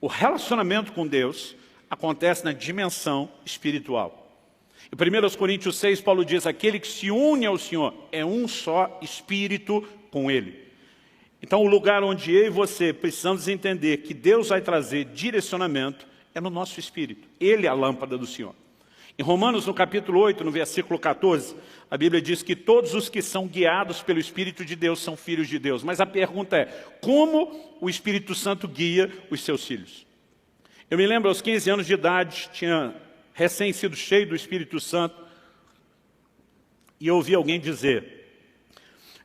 O relacionamento com Deus acontece na dimensão espiritual. Em 1 Coríntios 6, Paulo diz, aquele que se une ao Senhor é um só espírito com Ele. Então o lugar onde eu e você precisamos entender que Deus vai trazer direcionamento é no nosso espírito. Ele é a lâmpada do Senhor. Em Romanos, no capítulo 8, no versículo 14, a Bíblia diz que todos os que são guiados pelo Espírito de Deus são filhos de Deus. Mas a pergunta é, como o Espírito Santo guia os seus filhos? Eu me lembro, aos 15 anos de idade, tinha recém sido cheio do Espírito Santo, e eu ouvi alguém dizer,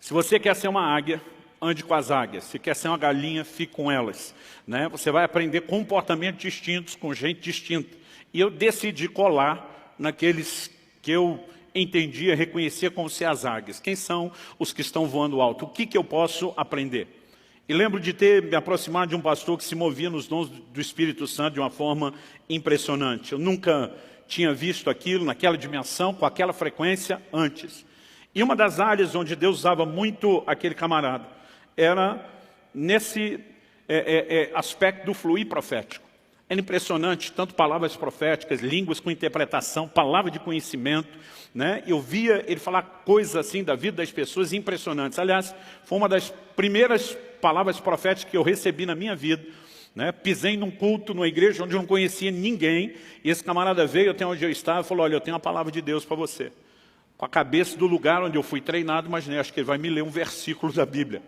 se você quer ser uma águia, ande com as águias. Se quer ser uma galinha, fique com elas. Né? Você vai aprender comportamentos distintos com gente distinta. E eu decidi colar naqueles que eu entendia, reconhecia como ser as águias. Quem são os que estão voando alto? O que eu posso aprender? E lembro de ter me aproximado de um pastor que se movia nos dons do Espírito Santo de uma forma impressionante. Eu nunca tinha visto aquilo naquela dimensão, com aquela frequência antes. E uma das áreas onde Deus usava muito aquele camarada era nesse aspecto do fluir profético. Era impressionante, tanto palavras proféticas, línguas com interpretação, palavra de conhecimento, né? Eu via ele falar coisas assim da vida das pessoas impressionantes. Aliás, foi uma das primeiras palavras proféticas que eu recebi na minha vida. Né? Pisei num culto, numa igreja onde eu não conhecia ninguém, e esse camarada veio até onde eu estava e falou, olha, eu tenho uma palavra de Deus para você. Com a cabeça do lugar onde eu fui treinado, imaginei, acho que ele vai me ler um versículo da Bíblia.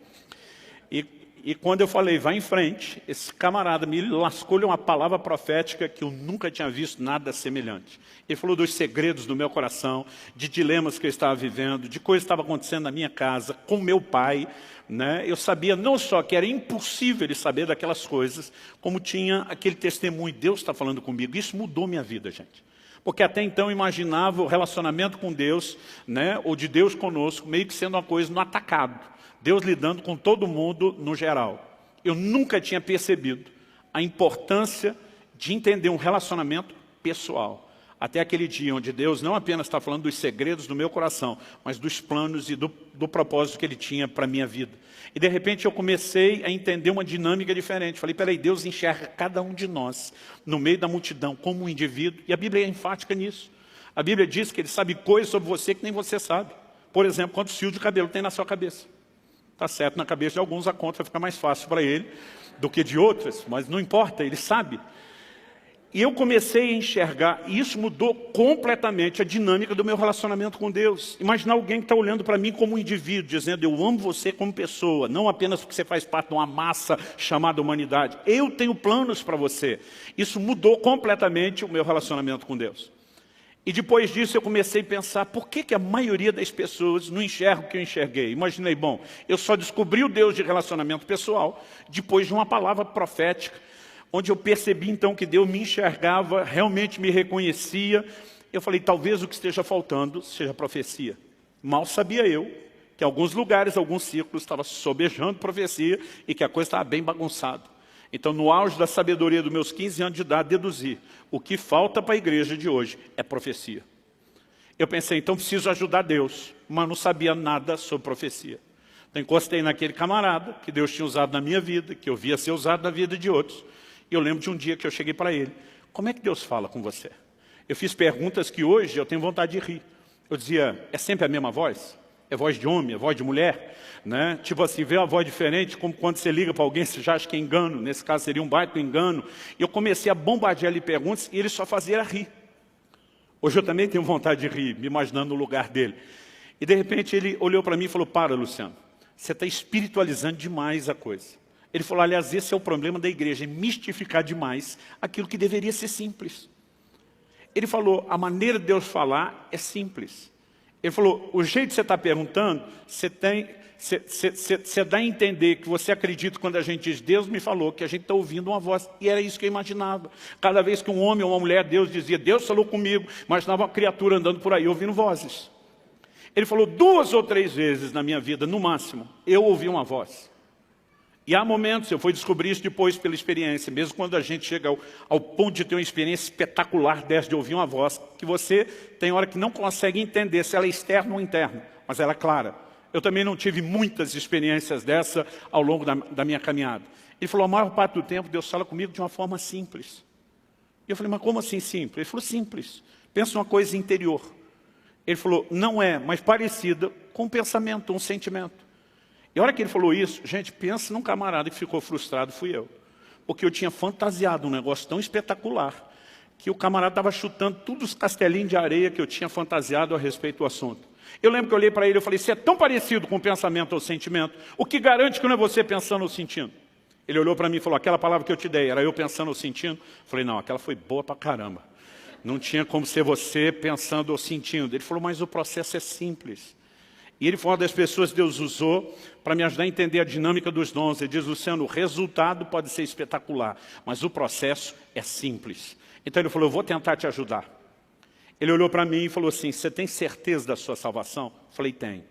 E quando eu falei, vai em frente, esse camarada me lascou-lhe uma palavra profética que eu nunca tinha visto nada semelhante. Ele falou dos segredos do meu coração, de dilemas que eu estava vivendo, de coisas que estavam acontecendo na minha casa, com meu pai. Né? Eu sabia não só que era impossível ele saber daquelas coisas, como tinha aquele testemunho, Deus está falando comigo. Isso mudou minha vida, gente. Porque até então eu imaginava o relacionamento com Deus, né, ou de Deus conosco, meio que sendo uma coisa no atacado. Deus lidando com todo mundo no geral. Eu nunca tinha percebido a importância de entender um relacionamento pessoal. Até aquele dia onde Deus não apenas está falando dos segredos do meu coração, mas dos planos e do propósito que Ele tinha para a minha vida. E de repente eu comecei a entender uma dinâmica diferente. Falei, peraí, Deus enxerga cada um de nós no meio da multidão como um indivíduo. E a Bíblia é enfática nisso. A Bíblia diz que Ele sabe coisas sobre você que nem você sabe. Por exemplo, quantos fios de cabelo tem na sua cabeça. Está certo, na cabeça de alguns a conta fica mais fácil para ele do que de outras, mas não importa, ele sabe. E eu comecei a enxergar, e isso mudou completamente a dinâmica do meu relacionamento com Deus. Imaginar alguém que está olhando para mim como um indivíduo, dizendo, eu amo você como pessoa, não apenas porque você faz parte de uma massa chamada humanidade. Eu tenho planos para você. Isso mudou completamente o meu relacionamento com Deus. E depois disso eu comecei a pensar, por que a maioria das pessoas não enxerga o que eu enxerguei? Imaginei, bom, eu só descobri o Deus de relacionamento pessoal depois de uma palavra profética, onde eu percebi então que Deus me enxergava, realmente me reconhecia. Eu falei, talvez o que esteja faltando seja profecia. Mal sabia eu que em alguns lugares, alguns círculos, estava sobejando profecia e que a coisa estava bem bagunçada. Então, no auge da sabedoria dos meus 15 anos de idade, deduzi, o que falta para a igreja de hoje é profecia. Eu pensei, então preciso ajudar Deus, mas não sabia nada sobre profecia. Então, encostei naquele camarada que Deus tinha usado na minha vida, que eu via ser usado na vida de outros. E eu lembro de um dia que eu cheguei para ele, como é que Deus fala com você? Eu fiz perguntas que hoje eu tenho vontade de rir. Eu dizia, é sempre a mesma voz? É voz de homem, é voz de mulher? Né? Tipo assim, vê uma voz diferente, como quando você liga para alguém, você já acha que é engano. Nesse caso seria um baita engano. E eu comecei a bombardear ele perguntas e ele só fazia rir. Hoje eu também tenho vontade de rir, me imaginando no lugar dele. E de repente ele olhou para mim e falou, para, Luciano, você está espiritualizando demais a coisa. Ele falou, aliás, esse é o problema da igreja, é mistificar demais aquilo que deveria ser simples. Ele falou, a maneira de Deus falar é simples. Ele falou, o jeito que você está perguntando, você dá a entender que você acredita quando a gente diz, Deus me falou, que a gente está ouvindo uma voz. E era isso que eu imaginava. Cada vez que um homem ou uma mulher, Deus dizia, Deus falou comigo, imaginava uma criatura andando por aí, ouvindo vozes. Ele falou 2 ou 3 vezes na minha vida, no máximo, eu ouvi uma voz. E há momentos, eu fui descobrir isso depois pela experiência, mesmo quando a gente chega ao ponto de ter uma experiência espetacular dessa de ouvir uma voz, que você tem hora que não consegue entender se ela é externa ou interna, mas ela é clara. Eu também não tive muitas experiências dessa ao longo da minha caminhada. Ele falou, a maior parte do tempo Deus fala comigo de uma forma simples. E eu falei, mas como assim simples? Ele falou, simples. Pensa numa coisa interior. Ele falou, não é, mas parecida com um pensamento, um sentimento. E a hora que ele falou isso, gente, pensa num camarada que ficou frustrado, fui eu. Porque eu tinha fantasiado um negócio tão espetacular que o camarada estava chutando todos os castelinhos de areia que eu tinha fantasiado a respeito do assunto. Eu lembro que eu olhei para ele e falei, você é tão parecido com o pensamento ou sentimento, o que garante que não é você pensando ou sentindo? Ele olhou para mim e falou, aquela palavra que eu te dei, era eu pensando ou sentindo? Eu falei, não, aquela foi boa pra caramba. Não tinha como ser você pensando ou sentindo. Ele falou, mas o processo é simples. E ele foi uma das pessoas que Deus usou para me ajudar a entender a dinâmica dos dons. Ele diz, Luciano, o resultado pode ser espetacular, mas o processo é simples. Então ele falou, eu vou tentar te ajudar. Ele olhou para mim e falou assim, você tem certeza da sua salvação? Eu falei, tenho.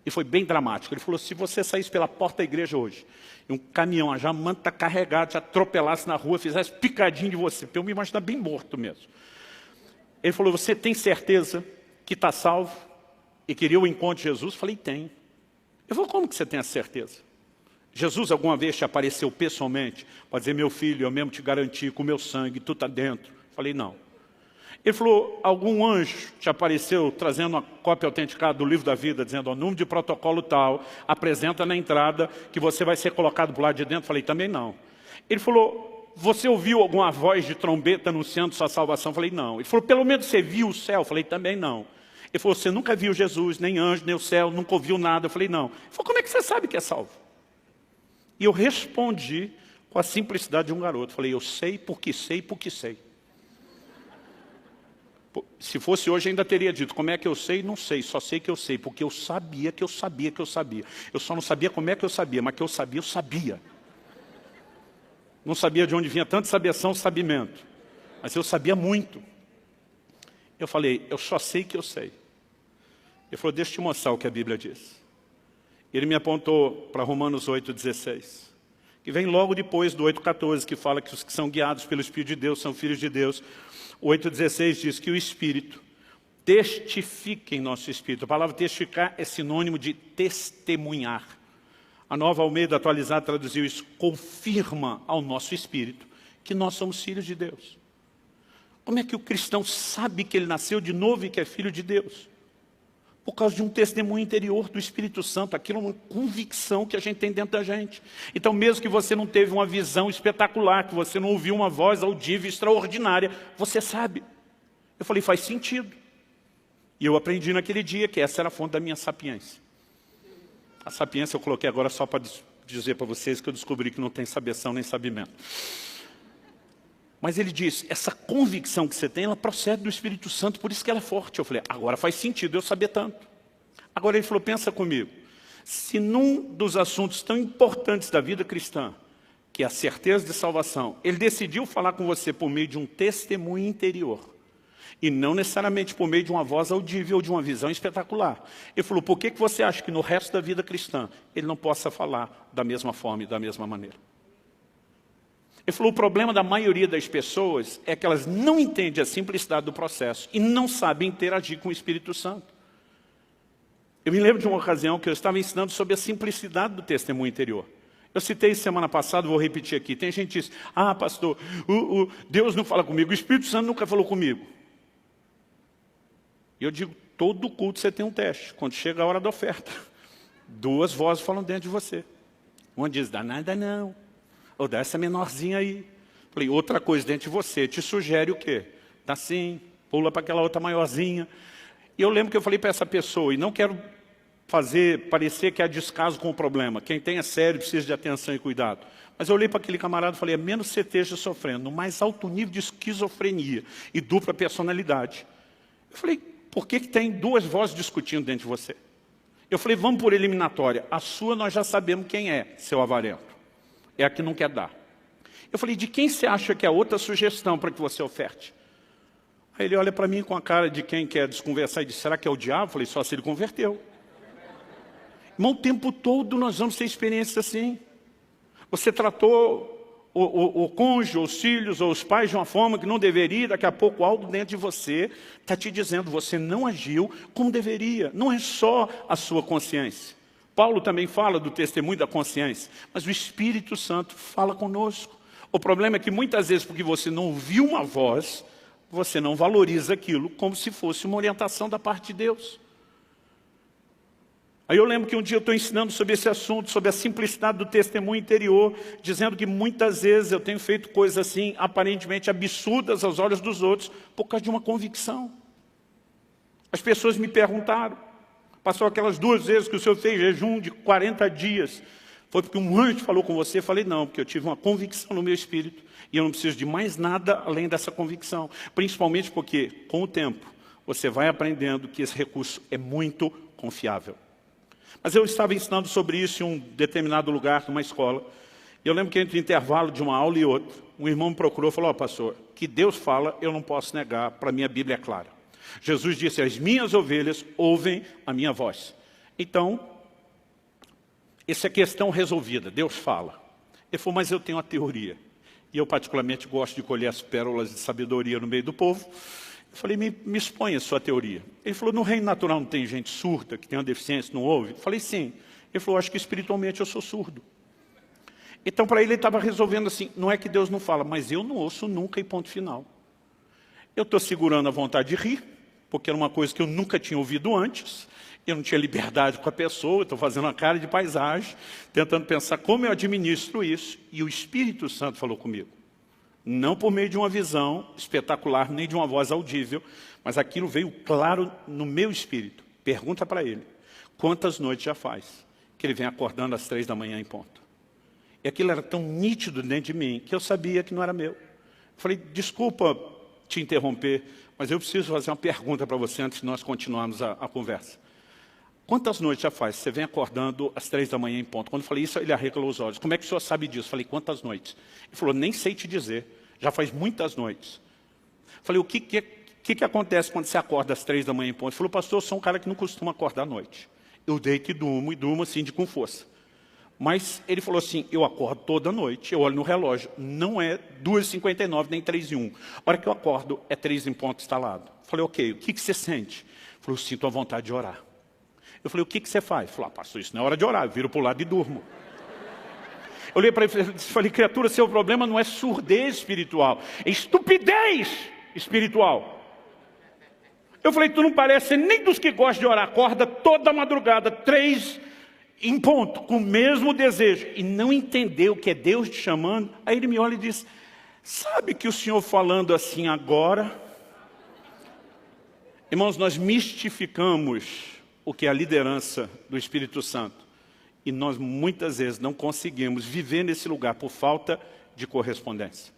E foi bem dramático. Ele falou, se você saísse pela porta da igreja hoje, e um caminhão, a jamanta carregado, te atropelasse na rua, fizesse picadinho de você, para eu me imaginar bem morto mesmo. Ele falou, você tem certeza que está salvo e queria o encontro de Jesus? Eu falei, tenho. Eu falei, como que você tem a certeza? Jesus alguma vez te apareceu pessoalmente? Pode dizer, meu filho, eu mesmo te garanti com o meu sangue, tu está dentro. Eu falei, não. Ele falou, algum anjo te apareceu trazendo uma cópia autenticada do livro da vida, dizendo, o número de protocolo tal, apresenta na entrada que você vai ser colocado para o lado de dentro? Eu falei, também não. Ele falou, você ouviu alguma voz de trombeta anunciando sua salvação? Eu falei, não. Ele falou, pelo menos você viu o céu? Eu falei, também não. Ele falou, você nunca viu Jesus, nem anjo, nem o céu, nunca ouviu nada? Eu falei, não. Ele falou, como é que você sabe que é salvo? E eu respondi com a simplicidade de um garoto. Falei, eu sei porque sei porque sei. Se fosse hoje, ainda teria dito, como é que eu sei? Não sei, só sei que eu sei, porque eu sabia que eu sabia que eu sabia. Eu só não sabia como é que eu sabia, mas que eu sabia. Não sabia de onde vinha tanta sabeção, sabimento. Mas eu sabia muito. Eu falei, eu só sei que eu sei. Ele falou, deixa eu te mostrar o que a Bíblia diz. Ele me apontou para Romanos 8,16, que vem logo depois do 8,14, que fala que os que são guiados pelo Espírito de Deus são filhos de Deus. O 8,16 diz que o Espírito testifica em nosso Espírito. A palavra testificar é sinônimo de testemunhar. A Nova Almeida atualizada traduziu isso, confirma ao nosso Espírito que nós somos filhos de Deus. Como é que o cristão sabe que ele nasceu de novo e que é filho de Deus? Por causa de um testemunho interior do Espírito Santo. Aquilo é uma convicção que a gente tem dentro da gente. Então, mesmo que você não teve uma visão espetacular, que você não ouviu uma voz audível extraordinária, você sabe. Eu falei, faz sentido. E eu aprendi naquele dia que essa era a fonte da minha sapiência. A sapiência eu coloquei agora só para dizer para vocês que eu descobri que não tem sabeção nem sabimento. Mas ele diz, essa convicção que você tem, ela procede do Espírito Santo, por isso que ela é forte. Eu falei, agora faz sentido eu saber tanto. Agora ele falou, pensa comigo. Se num dos assuntos tão importantes da vida cristã, que é a certeza de salvação, ele decidiu falar com você por meio de um testemunho interior, e não necessariamente por meio de uma voz audível ou de uma visão espetacular. Ele falou, por que você acha que no resto da vida cristã, ele não possa falar da mesma forma e da mesma maneira? Ele falou, o problema da maioria das pessoas é que elas não entendem a simplicidade do processo e não sabem interagir com o Espírito Santo. Eu me lembro de uma ocasião que eu estava ensinando sobre a simplicidade do testemunho interior. Eu citei semana passada, vou repetir aqui. Tem gente que diz, pastor, Deus não fala comigo, o Espírito Santo nunca falou comigo. E eu digo, todo culto você tem um teste. Quando chega a hora da oferta, 2 vozes falam dentro de você. Uma diz, dá nada não. Ou dá essa menorzinha aí. Falei, outra coisa dentro de você, te sugere o quê? Dá sim, pula para aquela outra maiorzinha. E eu lembro que eu falei para essa pessoa, e não quero parecer que há descaso com o problema. Quem tem é sério, precisa de atenção e cuidado. Mas eu olhei para aquele camarada e falei, a menos você esteja sofrendo no mais alto nível de esquizofrenia e dupla personalidade. Eu falei, por que tem 2 vozes discutindo dentro de você? Eu falei, vamos por eliminatória. A sua nós já sabemos quem é, seu avarento. É a que não quer dar. Eu falei, de quem você acha que é outra sugestão para que você oferte? Aí ele olha para mim com a cara de quem quer desconversar e diz, será que é o diabo? Eu falei, só se ele converteu. Irmão, o tempo todo nós vamos ter experiências assim. Você tratou o cônjuge, os filhos ou os pais de uma forma que não deveria, daqui a pouco algo dentro de você está te dizendo, você não agiu como deveria. Não é só a sua consciência. Paulo também fala do testemunho da consciência, mas o Espírito Santo fala conosco. O problema é que muitas vezes, porque você não ouviu uma voz, você não valoriza aquilo como se fosse uma orientação da parte de Deus. Aí eu lembro que um dia eu estou ensinando sobre esse assunto, sobre a simplicidade do testemunho interior, dizendo que muitas vezes eu tenho feito coisas assim, aparentemente absurdas aos olhos dos outros, por causa de uma convicção. As pessoas me perguntaram, passou aquelas 2 vezes que o senhor fez jejum de 40 dias, foi porque um anjo falou com você? Eu falei, não, porque eu tive uma convicção no meu espírito, e eu não preciso de mais nada além dessa convicção. Principalmente porque, com o tempo, você vai aprendendo que esse recurso é muito confiável. Mas eu estava ensinando sobre isso em um determinado lugar, numa escola. E eu lembro que entre o intervalo de uma aula e outra, um irmão me procurou e falou, ó, pastor, que Deus fala, eu não posso negar, para mim a Bíblia é clara. Jesus disse, as minhas ovelhas ouvem a minha voz. Então, essa é questão resolvida, Deus fala. Ele falou, mas eu tenho uma teoria. E eu particularmente gosto de colher as pérolas de sabedoria no meio do povo. Eu falei, me exponha a sua teoria. Ele falou, no reino natural não tem gente surda, que tem uma deficiência, não ouve? Eu falei, sim. Ele falou, acho que espiritualmente eu sou surdo. Então, para ele estava resolvendo assim, não é que Deus não fala, mas eu não ouço nunca e ponto final. Eu estou segurando a vontade de rir, porque era uma coisa que eu nunca tinha ouvido antes. Eu não tinha liberdade com a pessoa, eu estou fazendo uma cara de paisagem, tentando pensar como eu administro isso. E o Espírito Santo falou comigo. Não por meio de uma visão espetacular, nem de uma voz audível, mas aquilo veio claro no meu espírito. Pergunta para ele, quantas noites já faz que ele vem acordando às 3 da manhã em ponto? E aquilo era tão nítido dentro de mim, que eu sabia que não era meu. Eu falei, desculpa te interromper, mas eu preciso fazer uma pergunta para você antes de nós continuarmos a conversa. Quantas noites já faz? Você vem acordando às 3 da manhã em ponto. Quando eu falei isso, ele arregalou os olhos. Como é que o senhor sabe disso? Eu falei, quantas noites? Ele falou, nem sei te dizer. Já faz muitas noites. Eu falei, o que acontece quando você acorda às 3 da manhã em ponto? Ele falou, pastor, eu sou um cara que não costuma acordar à noite. Eu deito e durmo assim, com força. Mas ele falou assim, eu acordo toda noite, eu olho no relógio, não é 2h59 nem 3h01. A hora que eu acordo, é 3 em ponto instalado. Eu falei, ok, o que você sente? Ele falou, eu sinto a vontade de orar. Eu falei, o que você faz? Ele falou, pastor, isso não é hora de orar, eu viro para o lado e durmo. Eu olhei para ele e falei, criatura, seu problema não é surdez espiritual, é estupidez espiritual. Eu falei, tu não parece nem dos que gostam de orar, acorda toda madrugada, 3 em ponto, com o mesmo desejo, e não entendeu que é Deus te chamando. Aí ele me olha e diz, sabe que o senhor falando assim agora? Irmãos, nós mistificamos o que é a liderança do Espírito Santo. E nós muitas vezes não conseguimos viver nesse lugar por falta de correspondência.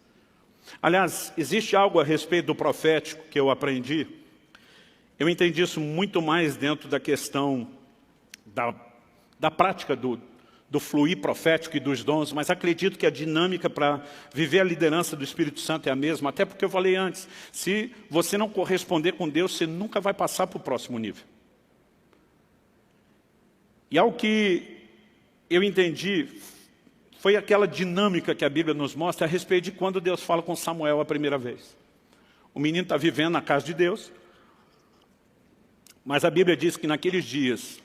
Aliás, existe algo a respeito do profético que eu aprendi. Eu entendi isso muito mais dentro da questão da prática do fluir profético e dos dons, mas acredito que a dinâmica para viver a liderança do Espírito Santo é a mesma, até porque eu falei antes, se você não corresponder com Deus, você nunca vai passar para o próximo nível. E algo que eu entendi foi aquela dinâmica que a Bíblia nos mostra a respeito de quando Deus fala com Samuel a primeira vez. O menino está vivendo na casa de Deus, mas a Bíblia diz que naqueles dias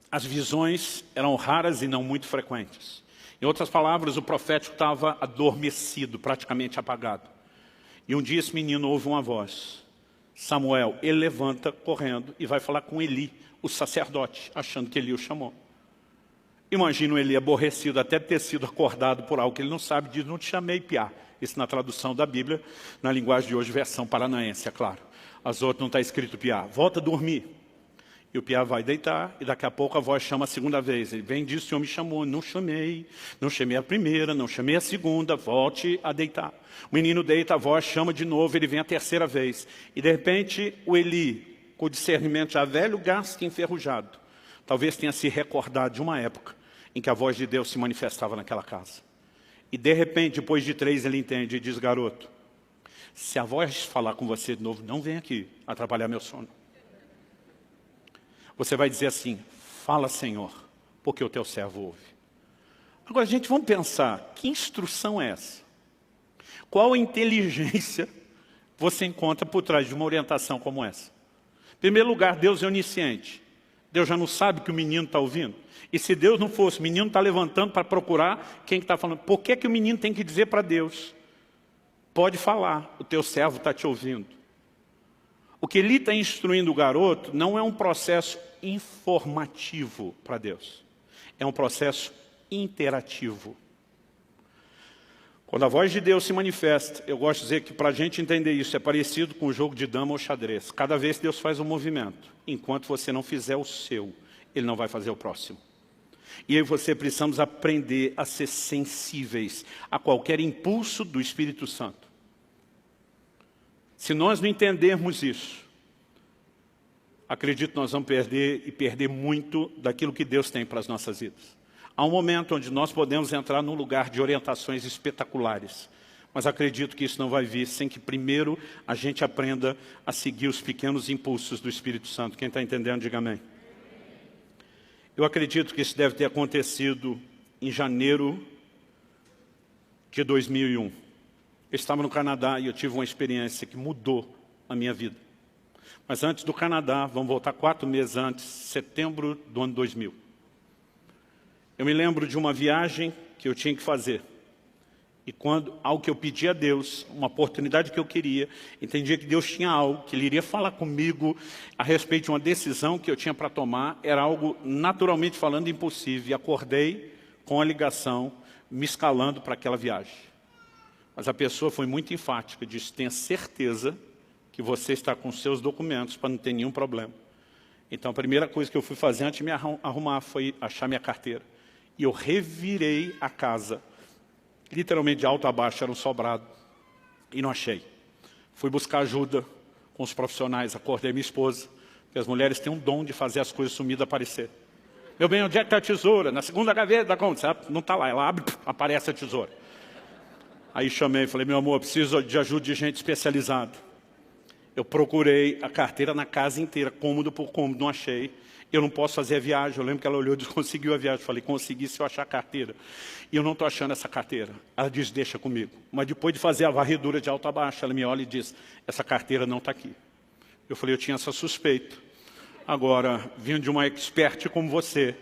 as visões eram raras e não muito frequentes. Em outras palavras, o profético estava adormecido, praticamente apagado. E um dia esse menino ouve uma voz. Samuel, ele levanta correndo e vai falar com Eli, o sacerdote, achando que Eli o chamou. Imagino ele aborrecido até ter sido acordado por algo que ele não sabe, diz, não te chamei, piá. Isso na tradução da Bíblia, na linguagem de hoje, versão paranaense, é claro. As outras não está escrito piá. Volta a dormir. E o piá vai deitar, e daqui a pouco a voz chama a segunda vez. Ele vem e diz, o Senhor me chamou, não chamei a primeira, não chamei a segunda, volte a deitar. O menino deita, a voz chama de novo, ele vem a terceira vez. E de repente o Eli, com o discernimento já velho, gasto e enferrujado, talvez tenha se recordado de uma época em que a voz de Deus se manifestava naquela casa. E de repente, depois de 3, ele entende e diz, garoto, se a voz falar com você de novo, não vem aqui atrapalhar meu sono. Você vai dizer assim, fala Senhor, porque o teu servo ouve. Agora, gente, vamos pensar, que instrução é essa? Qual inteligência você encontra por trás de uma orientação como essa? Em primeiro lugar, Deus é onisciente. Deus já não sabe que o menino está ouvindo? E se Deus não fosse, o menino está levantando para procurar quem está falando. Por que o menino tem que dizer para Deus? Pode falar, o teu servo está te ouvindo. O que ele está instruindo o garoto não é um processo informativo para Deus. É um processo interativo. Quando a voz de Deus se manifesta, eu gosto de dizer que para a gente entender isso é parecido com o jogo de dama ou xadrez. Cada vez Deus faz um movimento. Enquanto você não fizer o seu, Ele não vai fazer o próximo. E eu e você precisamos aprender a ser sensíveis a qualquer impulso do Espírito Santo. Se nós não entendermos isso, acredito que nós vamos perder muito daquilo que Deus tem para as nossas vidas. Há um momento onde nós podemos entrar num lugar de orientações espetaculares. Mas acredito que isso não vai vir sem que primeiro a gente aprenda a seguir os pequenos impulsos do Espírito Santo. Quem está entendendo, diga amém. Eu acredito que isso deve ter acontecido em janeiro de 2001. Eu estava no Canadá e eu tive uma experiência que mudou a minha vida. Mas antes do Canadá, vamos voltar 4 meses antes, setembro do ano 2000. Eu me lembro de uma viagem que eu tinha que fazer. E algo que eu pedi a Deus, uma oportunidade que eu queria, entendia que Deus tinha algo, que Ele iria falar comigo a respeito de uma decisão que eu tinha para tomar, era algo naturalmente falando impossível. E acordei com a ligação, me escalando para aquela viagem. Mas a pessoa foi muito enfática, disse, tenha certeza que você está com seus documentos para não ter nenhum problema. Então a primeira coisa que eu fui fazer antes de me arrumar foi achar minha carteira. E eu revirei a casa. Literalmente de alto a baixo, era um sobrado. E não achei. Fui buscar ajuda com os profissionais, acordei minha esposa. Porque as mulheres têm um dom de fazer as coisas sumidas aparecer. Meu bem, onde é que está a tesoura? Na segunda gaveta da conta. Não está lá, ela abre, aparece a tesoura. Aí chamei e falei, meu amor, preciso de ajuda de gente especializada. Eu procurei a carteira na casa inteira, cômodo por cômodo, não achei. Eu não posso fazer a viagem. Eu lembro que ela olhou e disse, conseguiu a viagem. Eu falei, consegui se eu achar a carteira. E eu não estou achando essa carteira. Ela disse, deixa comigo. Mas depois de fazer a varredura de alto a baixo, ela me olha e diz, essa carteira não está aqui. Eu falei, eu tinha essa suspeita. Agora, vindo de uma expert como você,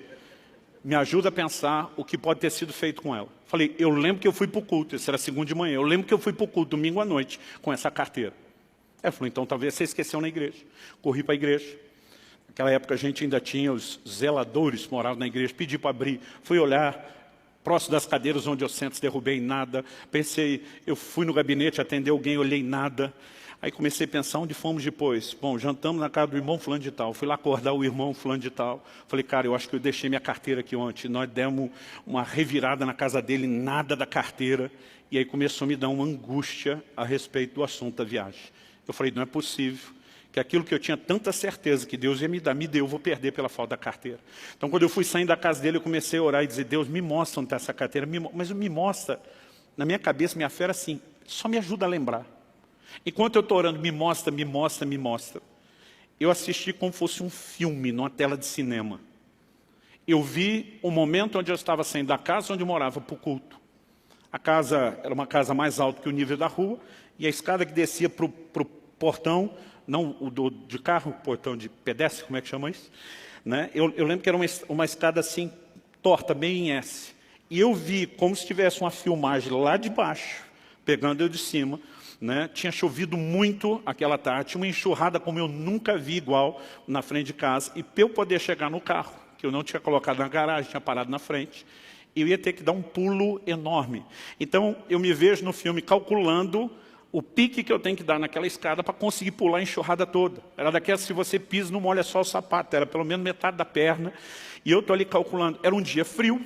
me ajuda a pensar o que pode ter sido feito com ela. Falei, eu lembro que eu fui para o culto, isso era segunda de manhã. Eu lembro que eu fui para o culto domingo à noite com essa carteira. Ela falou, então talvez você esqueceu na igreja. Corri para a igreja. Naquela época a gente ainda tinha os zeladores que moravam na igreja, pedi para abrir, fui olhar, próximo das cadeiras onde eu sento, derrubei nada, pensei, eu fui no gabinete atender alguém, olhei nada, aí comecei a pensar onde fomos depois. Bom, jantamos na casa do irmão fulano de tal, fui lá acordar o irmão fulano de tal, falei, cara, eu acho que eu deixei minha carteira aqui ontem, nós demos uma revirada na casa dele, nada da carteira, e aí começou a me dar uma angústia a respeito do assunto da viagem. Eu falei, não é possível que aquilo que eu tinha tanta certeza que Deus ia me dar, me deu, eu vou perder pela falta da carteira. Então, quando eu fui saindo da casa dele, eu comecei a orar e dizer, Deus, me mostra onde está essa carteira. Mas me mostra, na minha cabeça, minha fé era assim, só me ajuda a lembrar. Enquanto eu estou orando, me mostra, me mostra, me mostra. Eu assisti como fosse um filme, numa tela de cinema. Eu vi o momento onde eu estava saindo da casa onde eu morava para o culto. A casa era uma casa mais alta que o nível da rua, e a escada que descia para o portão, não o de carro, portão de pedestre, como é que chama isso? Né? Eu lembro que era uma escada assim, torta, bem em S. E eu vi como se tivesse uma filmagem lá de baixo, pegando eu de cima. Né? Tinha chovido muito aquela tarde, tinha uma enxurrada como eu nunca vi igual na frente de casa. E para eu poder chegar no carro, que eu não tinha colocado na garagem, tinha parado na frente, eu ia ter que dar um pulo enorme. Então, eu me vejo no filme calculando o pique que eu tenho que dar naquela escada para conseguir pular a enxurrada toda. Era daquelas, se você pisa, não molha só o sapato, era pelo menos metade da perna. E eu estou ali calculando. Era um dia frio,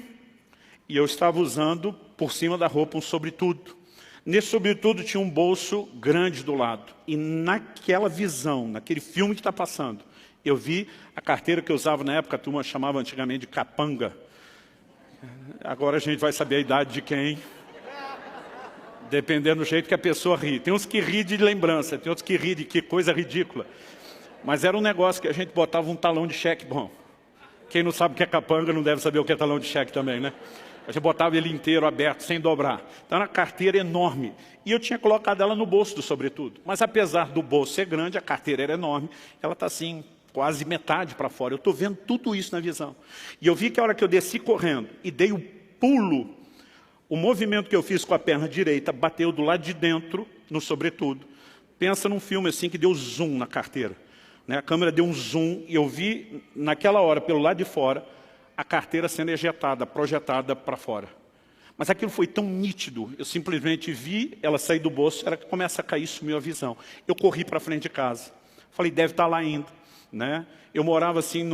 e eu estava usando, por cima da roupa, um sobretudo. Nesse sobretudo tinha um bolso grande do lado. E naquela visão, naquele filme que está passando, eu vi a carteira que eu usava na época, a turma chamava antigamente de capanga. Agora a gente vai saber a idade de quem. Dependendo do jeito que a pessoa ri. Tem uns que ri de lembrança, tem outros que ri de que coisa ridícula. Mas era um negócio que a gente botava um talão de cheque. Bom, quem não sabe o que é capanga não deve saber o que é talão de cheque também, né? A gente botava ele inteiro, aberto, sem dobrar. Então era uma carteira enorme. E eu tinha colocado ela no bolso do sobretudo. Mas apesar do bolso ser grande, a carteira era enorme. Ela está assim, quase metade para fora. Eu estou vendo tudo isso na visão. E eu vi que a hora que eu desci correndo e dei o pulo, o movimento que eu fiz com a perna direita bateu do lado de dentro, no sobretudo. Pensa num filme assim que deu zoom na carteira. Né? A câmera deu um zoom e eu vi, naquela hora, pelo lado de fora, a carteira sendo ejetada, projetada para fora. Mas aquilo foi tão nítido, eu simplesmente vi ela sair do bolso, era que começa a cair, sumiu a visão. Eu corri para frente de casa. Falei, deve estar lá ainda. Né? Eu morava assim,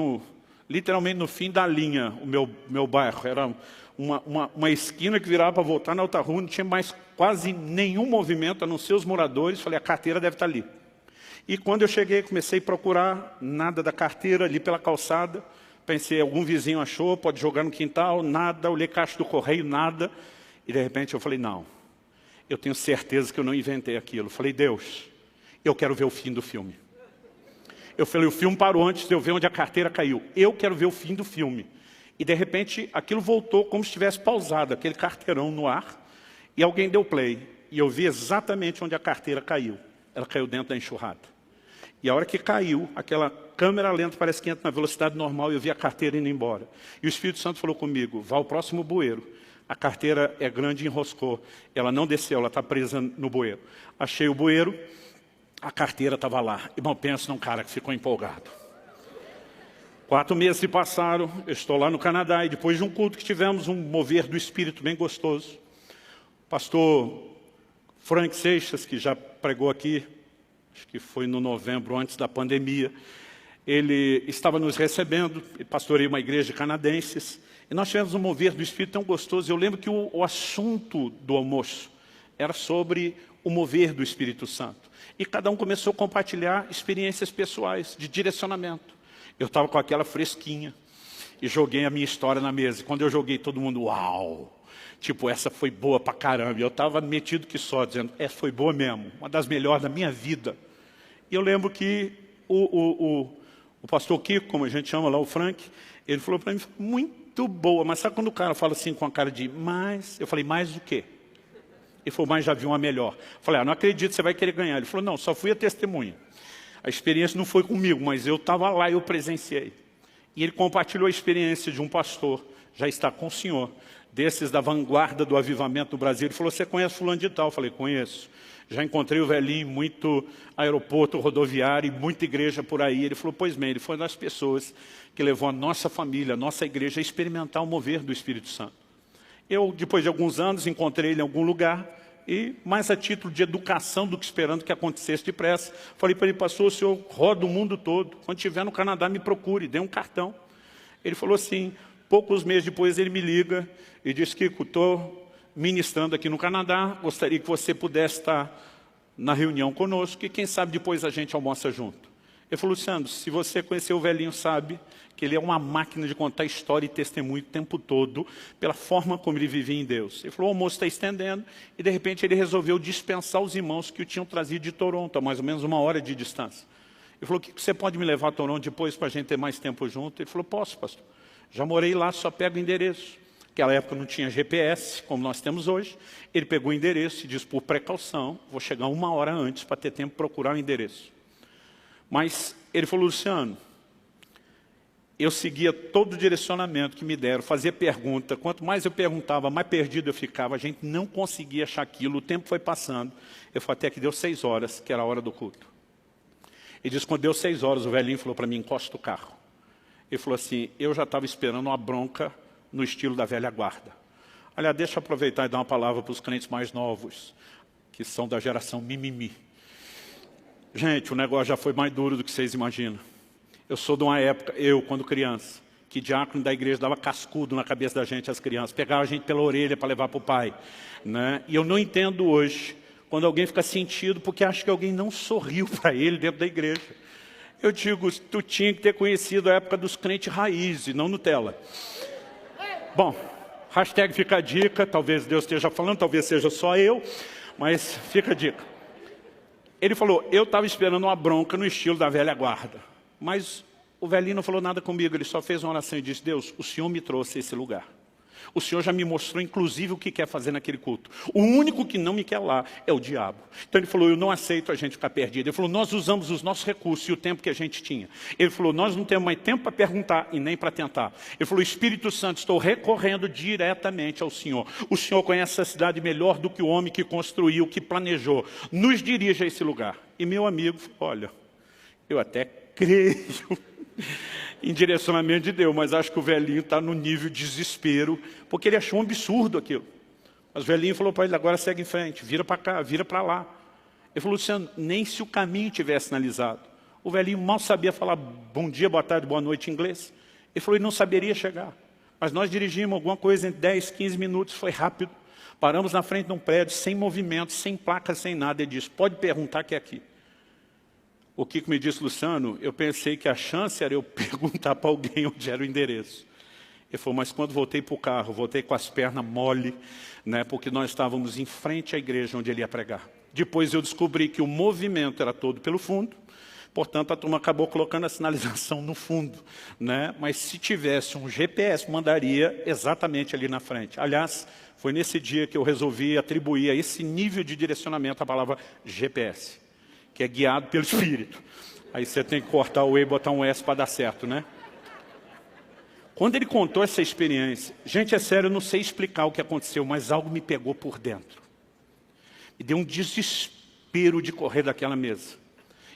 literalmente no fim da linha, o meu bairro. Era uma esquina que virava para voltar na outra rua, não tinha mais quase nenhum movimento, a não ser os moradores. Falei, a carteira deve estar ali. E quando eu cheguei, comecei a procurar, nada da carteira ali pela calçada. Pensei, algum vizinho achou, pode jogar no quintal, nada. Olhei caixa do correio, nada. E de repente eu falei, não, eu tenho certeza que eu não inventei aquilo. Falei, Deus, eu quero ver o fim do filme. Eu falei, o filme parou antes de eu ver onde a carteira caiu. Eu quero ver o fim do filme. E de repente aquilo voltou como se estivesse pausado, aquele carteirão no ar. E alguém deu play. E eu vi exatamente onde a carteira caiu. Ela caiu dentro da enxurrada. E a hora que caiu, aquela câmera lenta parece que entra na velocidade normal e eu vi a carteira indo embora. E o Espírito Santo falou comigo, vá ao próximo bueiro. A carteira é grande e enroscou. Ela não desceu, ela está presa no bueiro. Achei o bueiro, a carteira estava lá. Irmão, pensa num cara que ficou empolgado. 4 meses se passaram, eu estou lá no Canadá e depois de um culto que tivemos, um mover do Espírito bem gostoso. O pastor Frank Seixas, que já pregou aqui, acho que foi no novembro, antes da pandemia, ele estava nos recebendo, ele pastoreia uma igreja de canadenses, e nós tivemos um mover do Espírito tão gostoso. Eu lembro que o assunto do almoço era sobre o mover do Espírito Santo. E cada um começou a compartilhar experiências pessoais, de direcionamento. Eu estava com aquela fresquinha, e joguei a minha história na mesa. E quando eu joguei, todo mundo, uau! Tipo, essa foi boa pra caramba. E eu estava metido que só, dizendo, essa foi boa mesmo, uma das melhores da minha vida. E eu lembro que o pastor Kiko, como a gente chama lá, o Frank, ele falou para mim, muito boa, mas sabe quando o cara fala assim com a cara de mais? Eu falei, mais do quê? Ele falou, mas já vi uma melhor. Eu falei, não acredito, você vai querer ganhar. Ele falou, não, só fui a testemunha. A experiência não foi comigo, mas eu estava lá e eu presenciei. E ele compartilhou a experiência de um pastor, já está com o senhor, desses da vanguarda do avivamento do Brasil. Ele falou, você conhece fulano de tal? Eu falei, conheço. Já encontrei o velhinho, muito aeroporto rodoviário e muita igreja por aí. Ele falou, pois bem, ele foi uma das pessoas que levou a nossa família, a nossa igreja a experimentar o mover do Espírito Santo. Eu, depois de alguns anos, encontrei ele em algum lugar e, mais a título de educação do que esperando que acontecesse depressa, falei para ele, pastor, o senhor roda o mundo todo. Quando estiver no Canadá, me procure, dê um cartão. Ele falou assim, poucos meses depois ele me liga e disse, Kiko, estou ministrando aqui no Canadá, gostaria que você pudesse estar na reunião conosco e quem sabe depois a gente almoça junto. Ele falou, Luciano, se você conhecer o velhinho, sabe que ele é uma máquina de contar história e testemunho o tempo todo, pela forma como ele vivia em Deus. Ele falou, o almoço está estendendo, e de repente ele resolveu dispensar os irmãos que o tinham trazido de Toronto, a mais ou menos 1 hora de distância. Ele falou, você pode me levar a Toronto depois para a gente ter mais tempo junto? Ele falou, posso, pastor. Já morei lá, só pego o endereço. Naquela época não tinha GPS, como nós temos hoje. Ele pegou o endereço e disse, por precaução, vou chegar 1 hora antes para ter tempo de procurar o endereço. Mas ele falou, Luciano, eu seguia todo o direcionamento que me deram, fazia pergunta. Quanto mais eu perguntava, mais perdido eu ficava. A gente não conseguia achar aquilo, o tempo foi passando. Eu falei, até que deu 6 horas, que era a hora do culto. Ele disse, quando deu 6 horas, o velhinho falou para mim, encosta o carro. Ele falou assim, eu já estava esperando uma bronca no estilo da velha guarda. Aliás, deixa eu aproveitar e dar uma palavra para os crentes mais novos, que são da geração mimimi. Gente, o negócio já foi mais duro do que vocês imaginam. Eu sou de uma época, quando criança, que diácono da igreja dava cascudo na cabeça da gente, as crianças, pegava a gente pela orelha para levar para o pai. Né? E eu não entendo hoje, quando alguém fica sentido, porque acha que alguém não sorriu para ele dentro da igreja. Eu digo, tu tinha que ter conhecido a época dos crentes raiz e não Nutella. Bom, hashtag fica a dica, talvez Deus esteja falando, talvez seja só eu, mas fica a dica. Ele falou, eu estava esperando uma bronca no estilo da velha guarda. Mas o velhinho não falou nada comigo, ele só fez uma oração e disse, Deus, o Senhor me trouxe a esse lugar. O Senhor já me mostrou, inclusive, o que quer fazer naquele culto. O único que não me quer lá é o diabo. Então ele falou, eu não aceito a gente ficar perdido. Ele falou, nós usamos os nossos recursos e o tempo que a gente tinha. Ele falou, nós não temos mais tempo para perguntar e nem para tentar. Ele falou, Espírito Santo, estou recorrendo diretamente ao Senhor. O Senhor conhece essa cidade melhor do que o homem que construiu, que planejou. Nos dirige a esse lugar. E meu amigo, olha, eu até creio em direcionamento de Deus, mas acho que o velhinho está no nível de desespero, porque ele achou um absurdo aquilo. Mas o velhinho falou para ele, agora segue em frente, vira para cá, vira para lá. Ele falou, Luciano, nem se o caminho tivesse sinalizado. O velhinho mal sabia falar bom dia, boa tarde, boa noite em inglês. Ele falou, ele não saberia chegar. Mas nós dirigimos alguma coisa em 10, 15 minutos, foi rápido. Paramos na frente de um prédio, sem movimento, sem placa, sem nada. Ele disse, pode perguntar que é aqui. O que me disse, Luciano, eu pensei que a chance era eu perguntar para alguém onde era o endereço. Ele falou, mas quando voltei para o carro, voltei com as pernas mole, né, porque nós estávamos em frente à igreja onde ele ia pregar. Depois eu descobri que o movimento era todo pelo fundo, portanto a turma acabou colocando a sinalização no fundo, né? Mas se tivesse um GPS, mandaria exatamente ali na frente. Aliás, foi nesse dia que eu resolvi atribuir a esse nível de direcionamento a palavra GPS. Que é guiado pelo Espírito. Aí você tem que cortar o E e botar um S para dar certo, né? Quando ele contou essa experiência, gente, é sério, eu não sei explicar o que aconteceu, mas algo me pegou por dentro. Me deu um desespero de correr daquela mesa.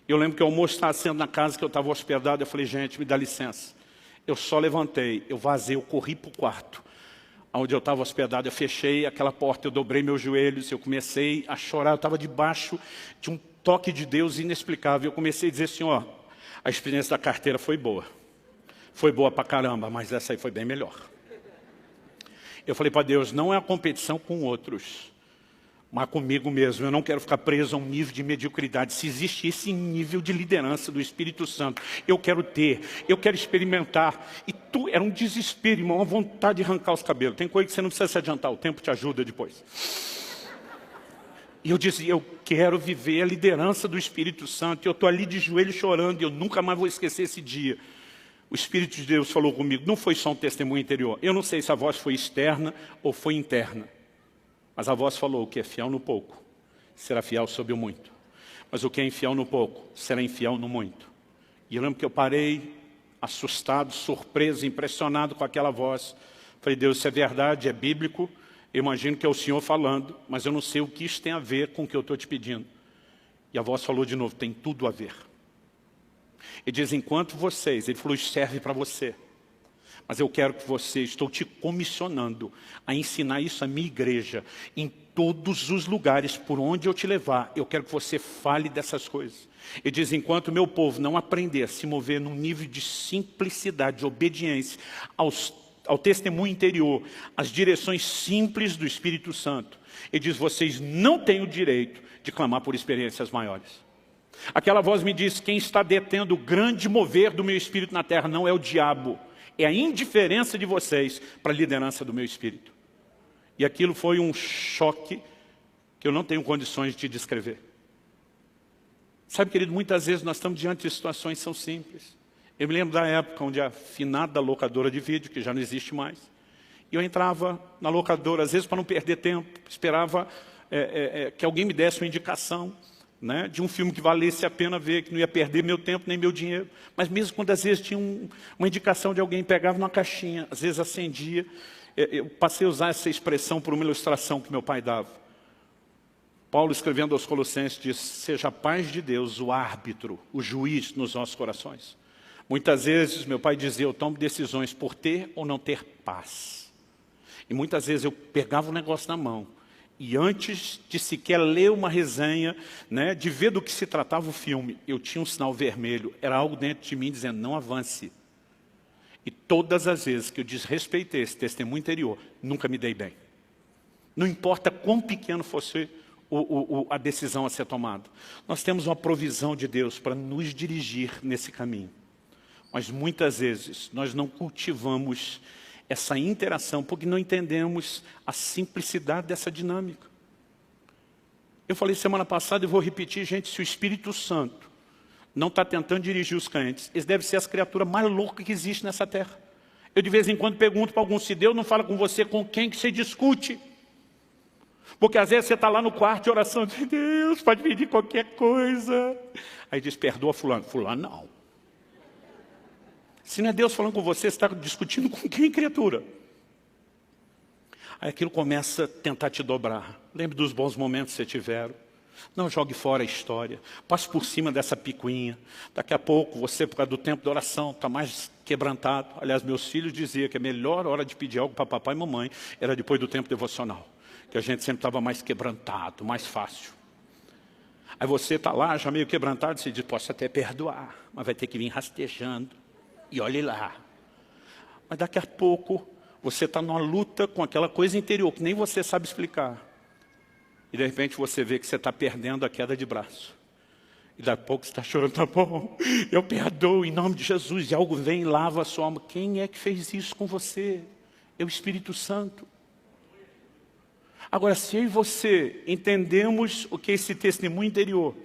Eu lembro que o almoço estava sendo na casa que eu estava hospedado, eu falei, gente, me dá licença. Eu só levantei, eu vazei, eu corri para o quarto. Onde eu estava hospedado, eu fechei aquela porta, eu dobrei meus joelhos, eu comecei a chorar, eu estava debaixo de um toque de Deus inexplicável. Eu comecei a dizer assim, ó, a experiência da carteira foi boa. Foi boa pra caramba, mas essa aí foi bem melhor. Eu falei para Deus, não é a competição com outros, mas comigo mesmo. Eu não quero ficar preso a um nível de mediocridade. Se existe esse nível de liderança do Espírito Santo, eu quero ter, eu quero experimentar. E era um desespero, irmão, uma vontade de arrancar os cabelos. Tem coisa que você não precisa se adiantar, o tempo te ajuda depois. E eu disse, eu quero viver a liderança do Espírito Santo. E eu estou ali de joelho chorando e eu nunca mais vou esquecer esse dia. O Espírito de Deus falou comigo, não foi só um testemunho interior. Eu não sei se a voz foi externa ou foi interna. Mas a voz falou, o que é fiel no pouco, será fiel sobre o muito. Mas o que é infiel no pouco, será infiel no muito. E eu lembro que eu parei, assustado, surpreso, impressionado com aquela voz. Falei, Deus, isso é verdade, é bíblico. Eu imagino que é o Senhor falando, mas eu não sei o que isso tem a ver com o que eu estou te pedindo. E a voz falou de novo, tem tudo a ver. Ele diz, enquanto vocês, ele falou, isso serve para você. Mas eu quero que você, estou te comissionando a ensinar isso à minha igreja, em todos os lugares por onde eu te levar. Eu quero que você fale dessas coisas. Ele diz, enquanto o meu povo não aprender a se mover num nível de simplicidade, de obediência ao testemunho interior, às direções simples do Espírito Santo, ele diz, vocês não têm o direito de clamar por experiências maiores. Aquela voz me diz, quem está detendo o grande mover do meu espírito na terra não é o diabo, é a indiferença de vocês para a liderança do meu espírito. E aquilo foi um choque que eu não tenho condições de descrever. Sabe, querido, muitas vezes nós estamos diante de situações que são simples. Eu me lembro da época onde a finada locadora de vídeo, que já não existe mais, e eu entrava na locadora, às vezes para não perder tempo, esperava que alguém me desse uma indicação, né, de um filme que valesse a pena ver, que não ia perder meu tempo nem meu dinheiro. Mas mesmo quando às vezes tinha uma indicação de alguém, pegava numa caixinha, às vezes acendia, eu passei a usar essa expressão por uma ilustração que meu pai dava. Paulo, escrevendo aos Colossenses, diz, seja a paz de Deus o árbitro, o juiz nos nossos corações. Muitas vezes meu pai dizia, eu tomo decisões por ter ou não ter paz. E muitas vezes eu pegava o negócio na mão, e antes de sequer ler uma resenha, né, de ver do que se tratava o filme, eu tinha um sinal vermelho, era algo dentro de mim dizendo, não avance. E todas as vezes que eu desrespeitei esse testemunho interior, nunca me dei bem. Não importa quão pequeno fosse a decisão a ser tomada. Nós temos uma provisão de Deus para nos dirigir nesse caminho. Mas muitas vezes nós não cultivamos essa interação porque não entendemos a simplicidade dessa dinâmica. Eu falei semana passada e vou repetir, gente, se o Espírito Santo não está tentando dirigir os crentes, eles devem ser as criaturas mais loucas que existem nessa terra. Eu de vez em quando pergunto para algum, se Deus não fala com você, com quem que você discute? Porque às vezes você está lá no quarto de oração, diz, Deus, pode pedir qualquer coisa. Aí diz, perdoa fulano. Fulano não. Se não é Deus falando com você, você está discutindo com quem, criatura? Aí aquilo começa a tentar te dobrar. Lembre dos bons momentos que você tiveram. Não jogue fora a história. Passe por cima dessa picuinha. Daqui a pouco, você, por causa do tempo de oração, está mais quebrantado. Aliás, meus filhos diziam que a melhor hora de pedir algo para papai e mamãe era depois do tempo devocional. Que a gente sempre estava mais quebrantado, mais fácil. Aí você está lá, já meio quebrantado, você diz, posso até perdoar, mas vai ter que vir rastejando. E olhe lá. Mas daqui a pouco, você está numa luta com aquela coisa interior, que nem você sabe explicar. E de repente você vê que você está perdendo a queda de braço. E daqui a pouco você está chorando, tá bom, eu perdoo em nome de Jesus. E algo vem e lava a sua alma. Quem é que fez isso com você? É o Espírito Santo. Agora, se eu e você entendemos o que é esse testemunho interior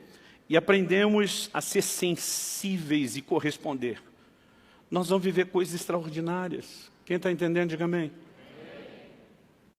e aprendemos a ser sensíveis e corresponder, nós vamos viver coisas extraordinárias. Quem está entendendo, diga amém.